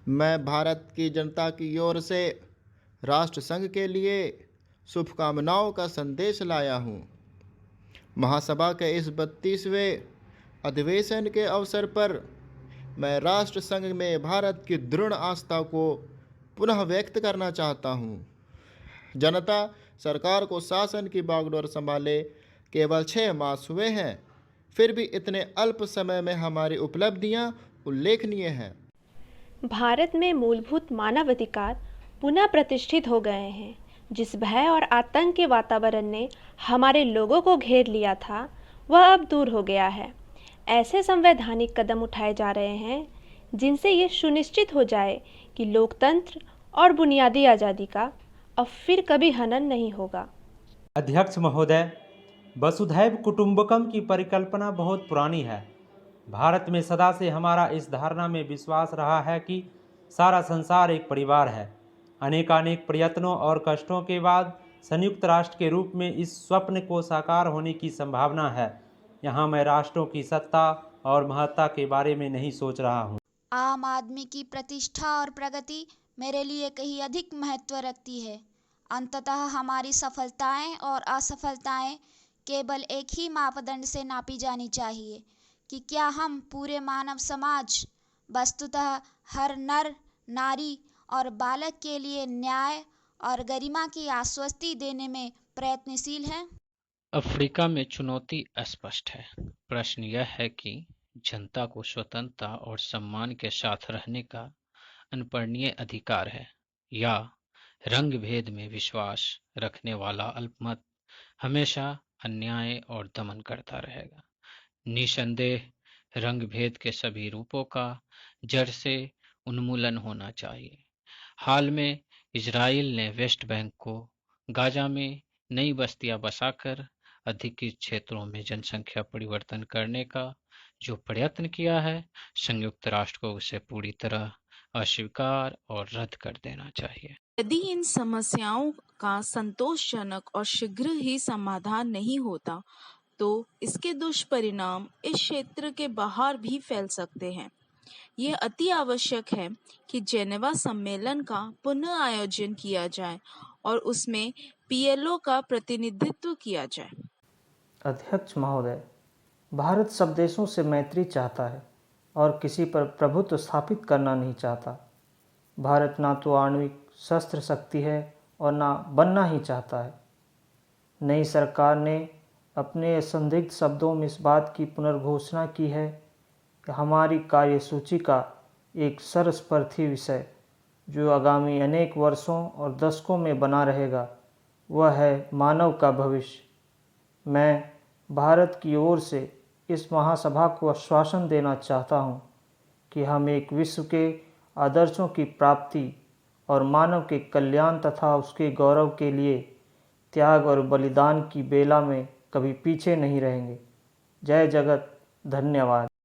मैं भारत की जनता की ओर से राष्ट्रसंघ के लिए शुभकामनाओं का संदेश लाया हूँ। महासभा के इस 32वें अधिवेशन के अवसर पर मैं राष्ट्रसंघ में भारत की दृढ़ आस्था को पुनः व्यक्त करना चाहता हूँ। जनता सरकार को शासन की बागडोर संभाले केवल 6 मास हुए हैं, फिर भी इतने अल्प समय में हमारी उपलब्धियां उल्लेखनीय हैं। भारत में मूलभूत मानवाधिकार पुनः प्रतिष्ठित हो गए हैं। जिस भय और आतंक के वातावरण ने हमारे लोगों को घेर लिया था, वह अब दूर हो गया है। ऐसे संवैधानिक कदम उठाए जा रहे हैं जिनसे ये सुनिश्चित हो जाए कि लोकतंत्र और बुनियादी आज़ादी का अब फिर कभी हनन नहीं होगा। अध्यक्ष महोदय, वसुधैव कुटुंबकम की परिकल्पना बहुत पुरानी है। भारत में सदा से हमारा इस धारणा में विश्वास रहा है कि सारा संसार एक परिवार है। अनेकानेक प्रयत्नों और कष्टों के बाद संयुक्त राष्ट्र के रूप में इस स्वप्न को साकार होने की संभावना है। यहाँ मैं राष्ट्रों की सत्ता और महत्ता के बारे में नहीं सोच रहा हूँ। आम आदमी की प्रतिष्ठा और प्रगति मेरे लिए कहीं अधिक महत्व रखती है। अंततः हमारी सफलताएं और असफलताएं केवल एक ही मापदंड से नापी जानी चाहिए कि क्या हम पूरे मानव समाज, वस्तुतः हर नर, नारी और बालक के लिए न्याय और गरिमा की आश्वस्ति देने में प्रयत्नशील हैं। अफ्रीका में चुनौती स्पष्ट है। प्रश्न यह है कि जनता को स्वतंत्रता और सम्मान के साथ रहने का अनपर्णीय अधिकार है, या रंग भेद में विश्वास रखने वाला अल्पमत हमेशा अन्याय और दमन करता रहेगा। निसंदेह रंग भेद के सभी रूपों का जड़ से उन्मूलन होना चाहिए। हाल में इजराइल ने वेस्ट बैंक को गाजा में नई बस्तियां बसाकर अधिकृत क्षेत्रों में जनसंख्या परिवर्तन करने का जो प्रयत्न किया है, संयुक्त राष्ट्र को उसे पूरी तरह अस्वीकार और रद्द कर देना चाहिए। यदि इन समस्याओं का संतोषजनक और शीघ्र ही समाधान नहीं होता, तो इसके दुष्परिणाम इस क्षेत्र के बाहर भी फैल सकते हैं। यह अति आवश्यक है कि जेनेवा सम्मेलन का पुनः आयोजन किया जाए और उसमें पीएलओ का प्रतिनिधित्व किया जाए। अध्यक्ष महोदय, भारत सब देशों से मैत्री चाहता है और किसी पर प्रभुत्व स्थापित करना नहीं चाहता। भारत ना तो आणविक शस्त्र शक्ति है और ना बनना ही चाहता है। नई सरकार ने अपने संदिग्ध शब्दों में इस बात की पुनर्घोषणा की है कि हमारी कार्यसूची का एक सर्वस्पर्शी विषय जो आगामी अनेक वर्षों और दशकों में बना रहेगा, वह है मानव का भविष्य। मैं भारत की ओर से इस महासभा को आश्वासन देना चाहता हूँ कि हम एक विश्व के आदर्शों की प्राप्ति और मानव के कल्याण तथा उसके गौरव के लिए त्याग और बलिदान की बेला में कभी पीछे नहीं रहेंगे। जय जगत, धन्यवाद।